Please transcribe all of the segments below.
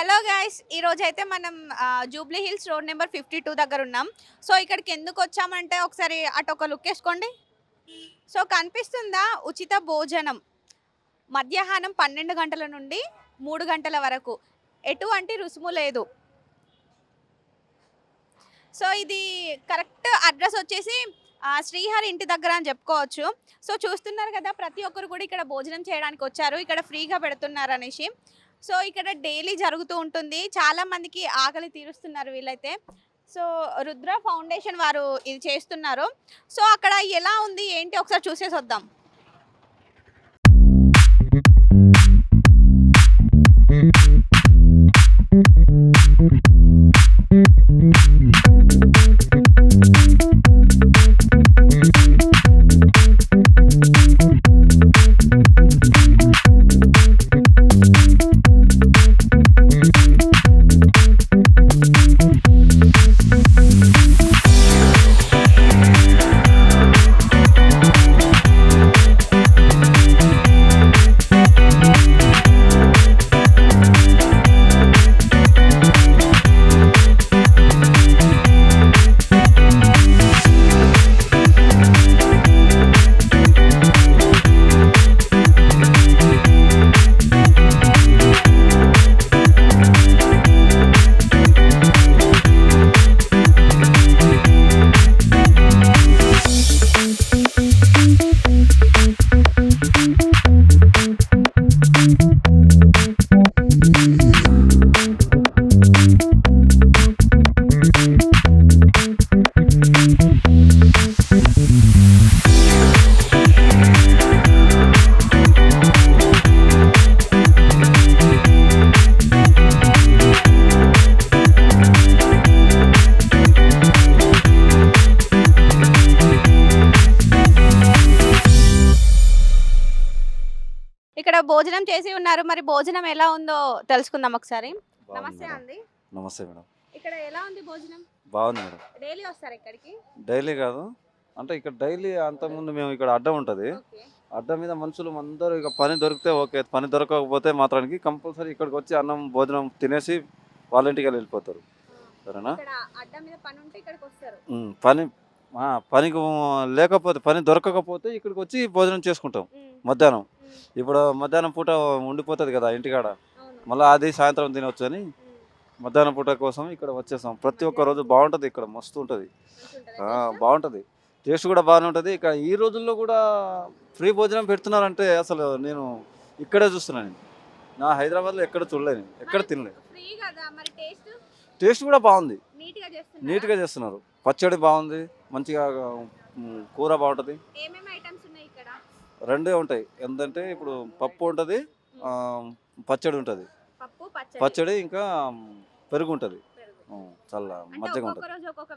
Hello guys, ఈరోజు అయితే మనం జూబ్లీ హిల్స్ రోడ్ నెంబర్ 52 దగ్గర ఉన్నాం. సో ఇక్కడికి ఎందుకు వచ్చామంటే ఒకసారి అటు ఒక లుక్ వేసుకోండి. సో కనిపిస్తుందా ఉచిత భోజనం మధ్యాహ్నం 12 గంటల నుండి 3 గంటల వరకు ఎటువంటి రుసుము లేదు. సో ఇది కరెక్ట్ అడ్రస్ వచ్చేసి శ్రీహరి ఇంటి దగ్గర అని చెప్పుకోవచ్చు. సో చూస్తున్నారు కదా, ప్రతి ఒక్కరు కూడా ఇక్కడ భోజనం చేయడానికి వచ్చారు. ఇక్కడ ఫ్రీగా పెడుతున్నారు అనేసి. సో ఇక్కడ డైలీ జరుగుతూ ఉంటుంది. చాలా మందికి ఆకలి తీరుస్తున్నారు వీళ్ళైతే. సో రుద్ర ఫౌండేషన్ వారు ఇది చేస్తున్నారు. సో అక్కడ ఎలా ఉంది ఏంటి ఒకసారి చూసేసి వద్దాం. ఇక్కడ భోజనం చేసి ఉన్నారు. మరి భోజనం ఎలా ఉందో తెలుసుకుందాం ఒకసారి. నమస్తే అండి. నమస్తే మేడం. ఇక్కడ ఎలా ఉంది భోజనం? బాగుంది మేడం. డైలీ వస్తారు ఇక్కడికి? డైలీ కాదు, అంటే ఇక్కడ డైలీ అంతకుముందు మేము ఇక్కడ అడ్డం ఉంటుంది. ఓకే. అడ్డం మీద మనుషులు అందరూ ఇక పని దొరికితే ఓకే, పని దొరకకపోతే మాత్రానికి కంపల్సరీ ఇక్కడికి వచ్చి అన్నం భోజనం తినేసి వాళ్ళ ఇంటికి వెళ్ళిపోతారు. సరేనా? ఇక్కడ అడ్డం మీద పని ఉంటే ఇక్కడికి వస్తారు. పని పనికి లేకపోతే పని దొరకకపోతే ఇక్కడికి వచ్చి భోజనం చేసుకుంటాం మధ్యాహ్నం. ఇప్పుడు మధ్యాహ్నం పూట ఉండిపోతుంది కదా ఇంటికాడ, మళ్ళీ అది సాయంత్రం తినవచ్చు అని మధ్యాహ్నం పూట కోసం ఇక్కడ వచ్చేసాం. ప్రతి ఒక్క రోజు బాగుంటుంది, ఇక్కడ మస్తు ఉంటుంది, బాగుంటుంది, టేస్ట్ కూడా బాగానే ఉంటుంది. ఇక ఈ రోజుల్లో కూడా ఫ్రీ భోజనం పెడుతున్నారంటే అసలు నేను ఇక్కడే చూస్తున్నాను. నా హైదరాబాద్లో ఎక్కడ చూడలేను, ఎక్కడ తినలేదు. టేస్ట్ కూడా బాగుంది, నీట్గా చేస్తున్నారు. పచ్చడి బాగుంది, మంచిగా కూర బాగుంటుంది. రెండే ఉంటాయి, ఏంటంటే ఇప్పుడు పప్పు ఉంటుంది, పచ్చడి ఉంటుంది. పచ్చడి ఇంకా పెరుగు ఉంటుంది, చాలా మజ్జిగ ఉంటుంది. ఒక్కొక్క రోజు ఒక్కొక్క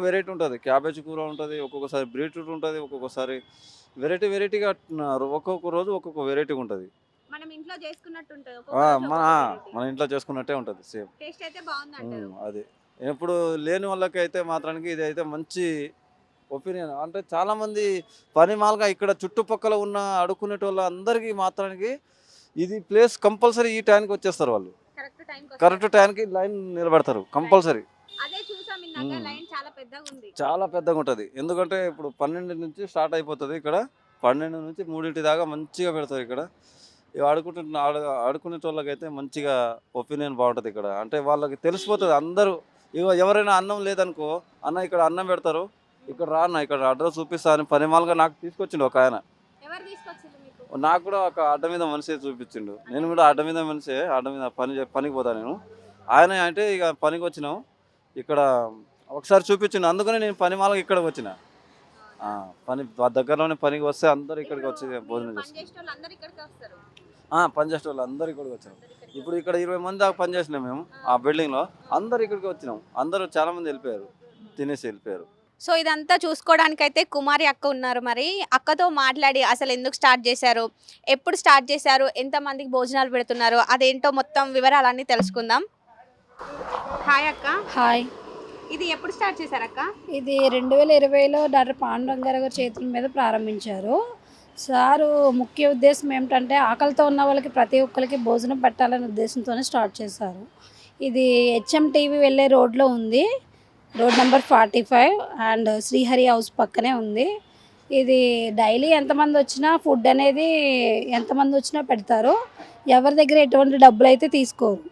వెరైటీ ఉంటుంది. క్యాబేజ్ కూర ఉంటుంది, ఒక్కొక్కసారి బీట్రూట్ ఉంటుంది, ఒక్కొక్కసారి వెరైటీగా ఒక్కొక్క రోజు ఒక్కొక్క వెరైటీగా ఉంటుంది. మన ఇంట్లో చేసుకున్నట్టే ఉంటుంది సేమ్. అది ఎప్పుడు లేని వాళ్ళకి అయితే మాత్రానికి ఇది అయితే మంచి ఒపీనియన్. అంటే చాలామంది పని మాల్గా ఇక్కడ చుట్టుపక్కల ఉన్న అడుక్కునేటోళ్ళ అందరికీ మాత్రానికి ఇది ప్లేస్ కంపల్సరీ ఈ టైంకి వచ్చేస్తారు. వాళ్ళు కరెక్ట్ టైంకి లైన్ నిలబెడతారు కంపల్సరీ. చాలా పెద్దగా ఉంటుంది, ఎందుకంటే ఇప్పుడు 12 నుంచి స్టార్ట్ అయిపోతుంది. ఇక్కడ 12 నుంచి 3 దాకా మంచిగా పెడతారు. ఇక్కడ ఆడుకునేటోళ్ళకి అయితే మంచిగా ఒపీనియన్ బాగుంటుంది ఇక్కడ. అంటే వాళ్ళకి తెలిసిపోతుంది అందరూ. ఎవరైనా అన్నం లేదనుకో, అన్న ఇక్కడ అన్నం పెడతారు, ఇక్కడ రాన్న ఇక్కడ అడ్రస్ చూపిస్తా అని పనిమాలుగా నాకు తీసుకొచ్చిండు ఒక ఆయన. నాకు కూడా ఒక అడ్డ మీద మనిషి చూపించిండు. నేను కూడా అడ్డ మీద మనిషి, అడ్డ మీద పనికి పోతా నేను. ఆయన అంటే ఇక పనికి వచ్చినాం, ఇక్కడ ఒకసారి చూపించిండు, అందుకని నేను పనిమాలగా ఇక్కడికి వచ్చిన. పని దగ్గరలోనే పనికి వస్తే అందరు ఇక్కడికి వచ్చి భోజనం చేస్తారు. పనిచేసే వాళ్ళు అందరు ఇక్కడికి వచ్చాం. ఇప్పుడు ఇక్కడ 20 మంది దాకా పనిచేసినాం మేము ఆ బిల్డింగ్లో. అందరు ఇక్కడికి వచ్చినాం, అందరూ చాలా మంది వెళ్ళిపోయారు, తినేసి వెళ్ళిపోయారు. సో ఇదంతా చూసుకోవడానికైతే కుమారి అక్క ఉన్నారు. మరి అక్కతో మాట్లాడి అసలు ఎందుకు స్టార్ట్ చేశారు, ఎప్పుడు స్టార్ట్ చేశారు, ఎంతమందికి భోజనాలు పెడుతున్నారు, అదేంటో మొత్తం వివరాలన్నీ తెలుసుకుందాం. హాయ్ అక్క. హాయ్. ఇది ఎప్పుడు స్టార్ట్ చేశారక్క? ఇది 2020లో డాక్టర్ పాండురంగారావు గారి చేతుల మీద ప్రారంభించారు. సారు ముఖ్య ఉద్దేశం ఏమిటంటే ఆకలితో ఉన్న వాళ్ళకి ప్రతి ఒక్కరికి భోజనం పెట్టాలనే ఉద్దేశంతోనే స్టార్ట్ చేశారు. ఇది హెచ్ఎంటీవీ వెళ్ళే రోడ్లో ఉంది. Road number 45 and Srihari house పక్కనే ఉంది. ఇది డైలీ ఎంతమంది వచ్చినా ఫుడ్ అనేది ఎంతమంది వచ్చినా పెడతారు. ఎవరి దగ్గర ఎటువంటి డబ్బులు అయితే తీసుకోరు.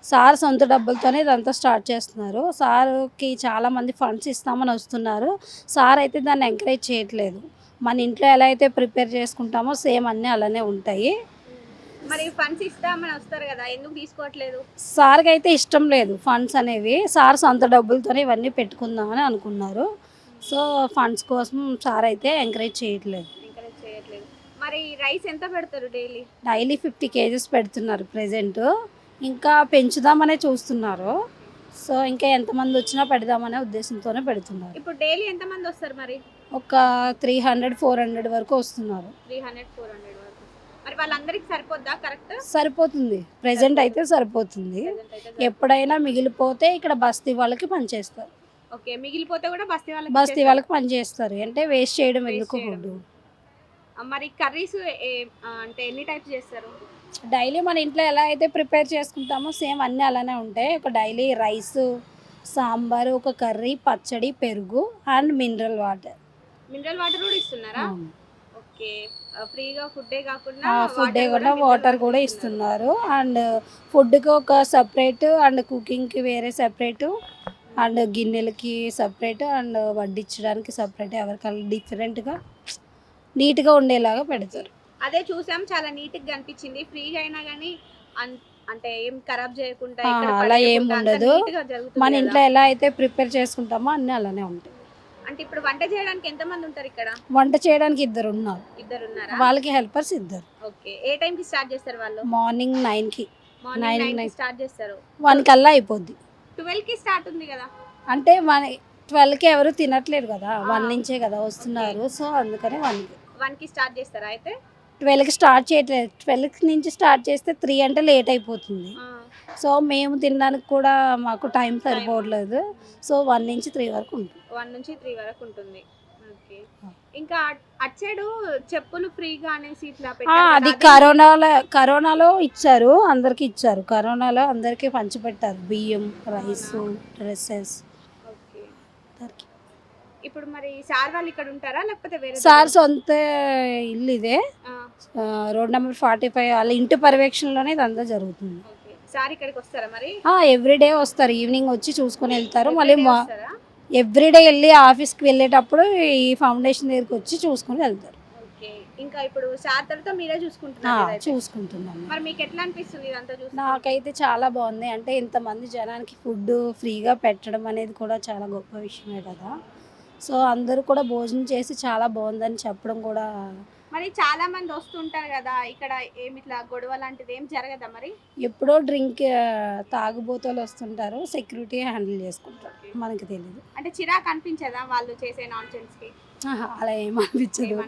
సార్ సొంత డబ్బులతోనే ఇదంతా స్టార్ట్ చేస్తున్నారు. సార్కి చాలామంది ఫండ్స్ ఇస్తామని వస్తున్నారు. సార్ అయితే దాన్ని ఎంకరేజ్ చేయట్లేదు. మన ఇంట్లో ఎలా అయితే ప్రిపేర్ చేసుకుంటామో సేమ్ అన్నీ అలానే ఉంటాయి. మరి ఫండ్స్ ఇస్తామని వస్తారు కదా, ఎందుకు తీసుకోవట్లేదు? సార్కి అయితే ఇష్టం లేదు ఫండ్స్ అనేవి. సార్ సొంత డబ్బులతోనే ఇవన్నీ పెట్టుకుందామని అనుకున్నారు. సో ఫండ్స్ కోసం సార్ అయితే ఎంకరేజ్ చేయట్లేదు. మరి రైస్ ఎంత పెడతారు డైలీ? డైలీ 50 kgs పెడుతున్నారు ప్రజెంట్. ఇంకా పెంచుదామనే చూస్తున్నారు. సో ఇంకా ఎంతమంది వచ్చినా పెడదామనే ఉద్దేశంతోనే పెడుతున్నారు. ఇప్పుడు డైలీ ఎంతమంది వస్తారు మరి? ఒక 300-400 వరకు వస్తున్నారు. 300-400 వరకు. మరి వాళ్ళందరికీ సరిపోద్దా? కరెక్ట్ సరిపోతుంది. ప్రెజెంట్ అయితే సరిపోతుంది. ఎప్పుడైనా మిగిలిపోతే ఇక్కడ బస్తీ వాళ్ళకి పనిచేస్తారు. ఓకే, మిగిలిపోతే కూడా బస్తీ వాళ్ళకి పనిచేస్తారు. అంటే వేస్ట్ చేయడం ఎందుకు ఫుడ్. మరి కర్రీస్ అంటే ఎన్ని టైప్స్ చేస్తారు? డైలీ మన ఇంట్లో ఎలా అయితే ప్రిపేర్ చేసుకుంటామో సేమ్ అన్నీ అలానే ఉంటాయి. ఒక డైలీ రైస్, సాంబార్, ఒక కర్రీ, పచ్చడి, పెరుగు and mineral water. Mineral water కూడా ఇస్తున్నారా? ఓకే, ఫ్రీగా ఫుడ్డే కాకుండా వాటర్ కూడా ఇస్తున్నారు. అండ్ ఫుడ్కి ఒక సపరేట్ అండ్ కుకింగ్కి వేరే సపరేట్ అండ్ గిన్నెలకి సపరేట్ అండ్ వడ్డించడానికి సపరేట్, ఎవరికైనా డిఫరెంట్గా నీట్గా ఉండేలాగా పెడతారు. అదే చూసాం, చాలా నీట్గా కనిపించింది. ఫ్రీగా అయినా కానీ అంటే ఏం ఖరాబ్ చేయకుండా అలా ఏం ఉండదు. మన ఇంట్లో ఎలా అయితే ప్రిపేర్ చేసుకుంటామో అన్నీ అలానే ఉంటాయి. అంటే ఇప్పుడు వంట చేయడానికి ఎంతమంది ఉంటారు ఇక్కడ? వంట చేయడానికి ఇద్దరు ఉన్నారు. వాళ్ళకి హెల్పర్స్ ఇద్దరు. ఓకే, ఏ టైంకి స్టార్ట్ చేస్తారు వాళ్ళు? మార్నింగ్ 9కి స్టార్ట్ చేస్తారు. 1 కల్లా అయిపోద్ది. 12కి స్టార్ట్ ఉంది కదా. అంటే 12కి ఎవరు తినట్లేదు కదా, 1 నుంచే కదా వస్తున్నారు. సో అందుకని 1కి స్టార్ట్ చేస్తారా? అయితే 12కి స్టార్ట్ చేయట్లేదు. 12 నుంచి స్టార్ట్ చేస్తే 3 అంటే లేట్ అయిపోతుంది. సో మేము తినడానికి కూడా మాకు టైం సరిపోవట్లేదు. సో 1 నుంచి 3 వరకు ఉంటుంది. 1 నుంచి 3 వరకు ఉంటుంది. ఓకే, ఇంకా అటు సైడ్ చెప్పులు ఫ్రీగా అనేసి ఇట్లా అది కరోనాలో ఇచ్చారు, అందరికి ఇచ్చారు. కరోనాలో అందరికీ పంచిపెట్టారు బియ్యం, రైస్, డ్రెస్సెస్. ఇప్పుడు మరి సార్ వాళ్ళు ఇక్కడ ఉంటారా లేకపోతే వేరే? సార్ సొంత ఇల్లు ఇదే, రోడ్ నెంబర్ 45. వాళ్ళ ఇంటి పర్యవేక్షణలోనే ఇదంతా జరుగుతుంది. సార్ ఇక్కడికి వస్తారా మరి? ఎవ్రీడే వస్తారు. ఈవినింగ్ వచ్చి చూసుకొని వెళ్తారు. మళ్ళీ ఎవ్రీడే వెళ్ళి ఆఫీస్కి వెళ్ళేటప్పుడు ఈ ఫౌండేషన్ దగ్గరికి వచ్చి చూసుకొని వెళ్తారు. ఇంకా ఇప్పుడు సార్ తర్వాత మీరే చూసుకుంటున్నాను. చూసుకుంటున్నాను. మరి మీకు ఎట్లా అనిపిస్తుంది ఇదంతా చూసి? నాకైతే చాలా బాగుంది. అంటే ఇంతమంది జనానికి ఫుడ్ ఫ్రీగా పెట్టడం అనేది కూడా చాలా గొప్ప విషయమే కదా. సో అందరూ కూడా భోజనం చేసి చాలా బాగుందని చెప్పడం కూడా. మరి చాలా మంది వస్తుంటారు కదా, ఇక్కడ ఏమి ఇట్లా గొడవ లాంటిది ఏం జరగదా మరి? ఎప్పుడో తాగుబోతలు వస్తుంటారు, సెక్యూరిటీ హ్యాండిల్ చేసుకుంటారు. మనకి తెలియదు. అంటే చిరాకు అనిపించదా వాళ్ళు చేసే నాన్సెన్స్ కి? అలా ఏమనిపించదు.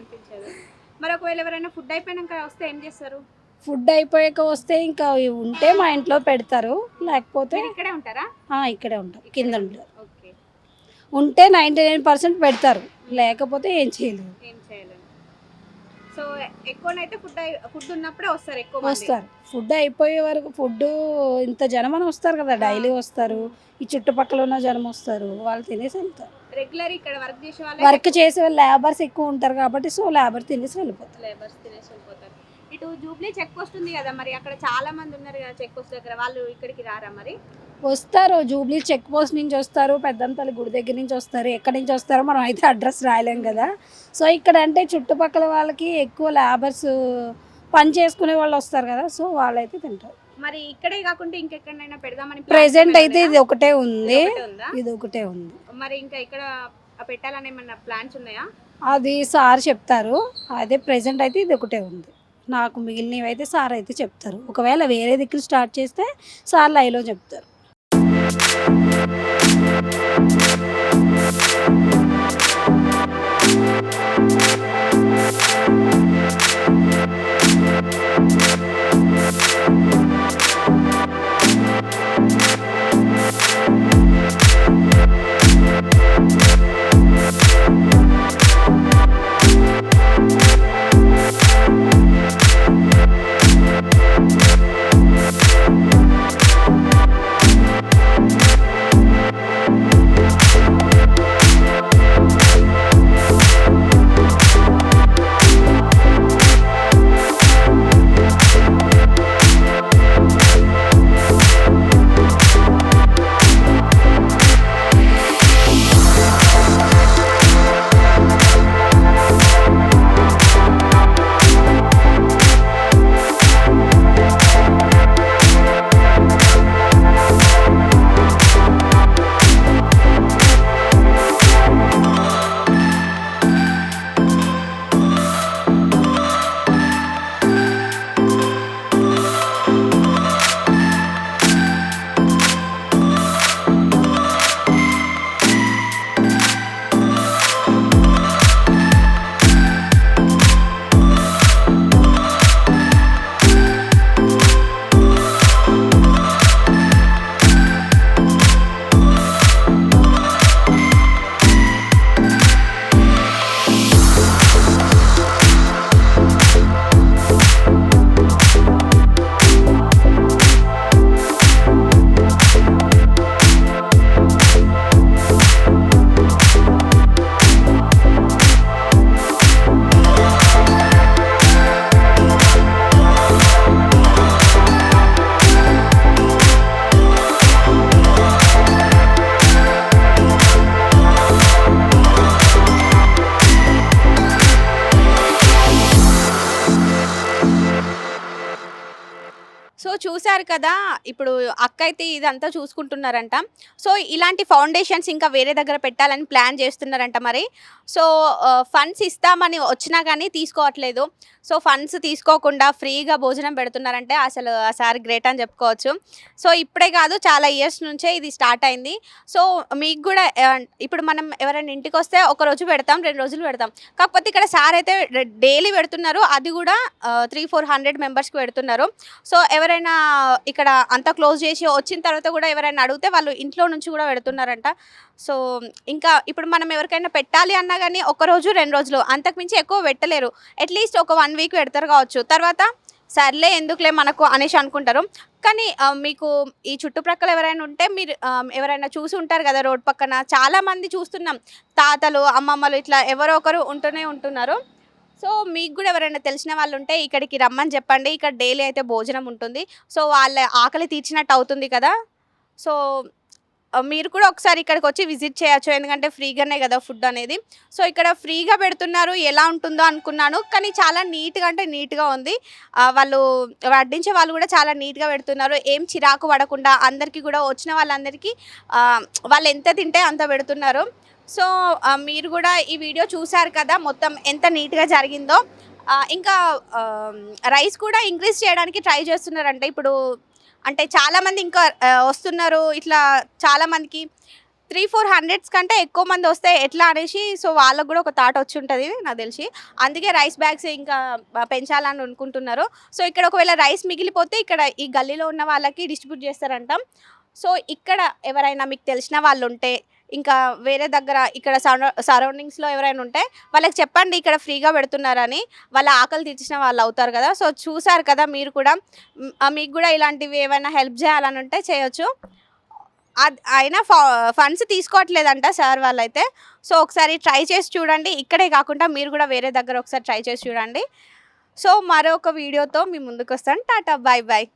మరి ఒకవేళ ఎవరైనా ఫుడ్ అయిపోయినాక వస్తే ఏం చేస్తారు? ఫుడ్ అయిపోయాక వస్తే ఇంకా ఉంటే మా ఇంట్లో పెడతారు, లేకపోతే ఇక్కడే ఉంటారా? ఇక్కడే ఉంటారు, కింద ఉంటారు. ఉంటే 99% పెడతారు, లేకపోతే ఏం చేయలేరు. సో ఎక్కువనైతే ఫుడ్ ఉన్నప్పుడే వస్తారు. వస్తారు ఫుడ్ అయిపోయే వరకు. ఫుడ్ ఇంత జనం అని వస్తారు కదా, డైలీ వస్తారు. ఈ చుట్టుపక్కల ఉన్న జనం వస్తారు, వాళ్ళు తినేసి వెళ్తారు. రెగ్యులర్ ఇక్కడ వర్క్ చేసే వాళ్ళు లేబర్స్ ఎక్కువ ఉంటారు కాబట్టి సో లేబర్ తినేసి వెళ్ళిపోతారు. ఇటు జూబ్లీ చెక్ పోస్ట్ ఉంది కదా, మరి అక్కడ చాలా మంది ఉన్నారు కదా చెక్ పోస్ట్ దగ్గర, వాళ్ళు ఇక్కడికి రారా మరి? వస్తారు. జూబ్లీ చెక్ పోస్ట్ నుంచి వస్తారు, పెద్దంతల్లి గుడి దగ్గర నుంచి వస్తారు. ఎక్కడి నుంచి వస్తారో మనం అయితే అడ్రస్ రాయలేం కదా. సో ఇక్కడ అంటే చుట్టుపక్కల వాళ్ళకి ఎక్కువ లేబర్స్ పని చేసుకునే వాళ్ళు వస్తారు కదా, సో వాళ్ళైతే తింటారు. మరి ఇక్కడే కాకుండా ఇంకెక్కడైనా పెడదామని ప్రెసెంట్ అయితే ఇది ఒకటే ఉంది. ఇది ఒకటే ఉంది. మరి ఇంకా ఇక్కడ పెట్టాలని ఏమన్నా ప్లాన్స్ ఉన్నాయా? అది సార్ చెప్తారు. అదే ప్రెసెంట్ అయితే ఇది ఒకటే ఉంది. నాకు మిగిలినవి అయితే సార్ అయితే చెప్తారు. ఒకవేళ వేరే దిక్కులు స్టార్ట్ చేస్తే సార్ లైవ్లో చెప్తారు. సో చూసారు కదా! ఇప్పుడు అక్క అయితే ఇదంతా చూసుకుంటున్నారంట. సో ఇలాంటి ఫౌండేషన్స్ ఇంకా వేరే దగ్గర పెట్టాలని ప్లాన్ చేస్తున్నారంట మరి. సో ఫండ్స్ ఇస్తామని వచ్చినా గానీ తీసుకోవట్లేదు. సో ఫండ్స్ తీసుకోకుండా ఫ్రీగా భోజనం పెడుతున్నారంటే అసలు ఆ సార్ గ్రేట్ అని చెప్పుకోవచ్చు. సో ఇప్పుడే కాదు చాలా ఇయర్స్ నుంచే ఇది స్టార్ట్ అయింది. సో మీకు కూడా ఇప్పుడు మనం ఎవరైనా ఇంటికొస్తే ఒకరోజు పెడతాం, 2 రోజులు పెడతాం. కాకపోతే ఇక్కడ సార్ అయితే డైలీ పెడుతున్నారు. అది కూడా 300-400 మెంబర్స్‌కి పెడుతున్నారు. సో ఎవరైనా ఇక్కడ అంతా క్లోజ్ చేసి వచ్చిన తర్వాత కూడా ఎవరైనా అడిగితే వాళ్ళు ఇంట్లో నుంచి కూడా పెడుతున్నారంట. సో ఇంకా ఇప్పుడు మనం ఎవరికైనా పెట్టాలి అన్నా గానీ ఒకరోజు, 2 రోజులు అంతకుమించి ఎక్కువ పెట్టలేరు. అట్‌లీస్ట్ ఒక 1 వీక్ పెడతారు కావచ్చు. తర్వాత సర్లే ఎందుకులే మనకు అనేసి అనుకుంటారు. కానీ మీకు ఈ చుట్టుప్రక్కల ఎవరైనా ఉంటే మీరు ఎవరైనా చూసి ఉంటారు కదా రోడ్ పక్కన. చాలామంది చూస్తున్నాం. తాతలు, అమ్మమ్మలు ఇట్లా ఎవరో ఒకరు ఉంటూనే ఉంటున్నారు. సో మీకు కూడా ఎవరైనా తెలిసిన వాళ్ళు ఉంటే ఇక్కడికి రమ్మని చెప్పండి. ఇక్కడ డైలీ అయితే భోజనం ఉంటుంది. సో వాళ్ళ ఆకలి తీర్చినట్టు అవుతుంది కదా! సో మీరు కూడా ఒకసారి ఇక్కడికి వచ్చి విజిట్ చేయొచ్చు. ఎందుకంటే ఫ్రీగానే కదా ఫుడ్ అనేది. సో ఇక్కడ ఫ్రీగా పెడుతున్నారు. ఎలా ఉంటుందో అనుకున్నాను. కానీ చాలా నీట్‌గా అంటే నీట్‌గా ఉంది. వాళ్ళు వడ్డించే వాళ్ళు కూడా చాలా నీట్‌గా పెడుతున్నారు. ఏం చిరాకు పడకుండా అందరికీ కూడా వచ్చిన వాళ్ళందరికీ వాళ్ళు ఎంత తింటే అంత పెడుతున్నారు. సో మీరు కూడా ఈ వీడియో చూసారు కదా! మొత్తం ఎంత నీట్‌గా జరిగిందో. ఇంకా రైస్ కూడా ఇంక్రీజ్ చేయడానికి ట్రై చేస్తున్నారంట. ఇప్పుడు అంటే చాలామంది ఇంకా వస్తున్నారు. ఇట్లా చాలామందికి 300-400 కంటే ఎక్కువ మంది వస్తే ఎట్లా అనేసి సో వాళ్ళకి కూడా ఒక థాట్ వచ్చి ఉంటుంది నాకు తెలిసి. అందుకే రైస్ బ్యాగ్స్ ఇంకా పెంచాలని అనుకుంటున్నారు. సో ఇక్కడ ఒకవేళ రైస్ మిగిలిపోతే ఇక్కడ ఈ గల్లీలో ఉన్న వాళ్ళకి డిస్ట్రిబ్యూట్ చేస్తారంట. సో ఇక్కడ ఎవరైనా మీకు తెలిసిన వాళ్ళు ఉంటే ఇంకా వేరే దగ్గర ఇక్కడ సరౌండింగ్స్‌లో ఎవరైనా ఉంటే వాళ్ళకి చెప్పండి ఇక్కడ ఫ్రీగా పెడుతున్నారని. వాళ్ళ ఆకలి తీర్చిన వాళ్ళు అవుతారు కదా! సో చూసారు కదా మీరు కూడా. మీకు కూడా ఇలాంటివి ఏమైనా హెల్ప్ చేయాలని ఉంటే చేయొచ్చు. అయినా ఫండ్స్ తీసుకోవట్లేదంట సార్ వాళ్ళైతే. సో ఒకసారి ట్రై చేసి చూడండి. ఇక్కడే కాకుండా మీరు కూడా వేరే దగ్గర ఒకసారి ట్రై చేసి చూడండి. సో మరొక వీడియోతో మీ ముందుకొస్తాను. టాటా, బాయ్ బాయ్.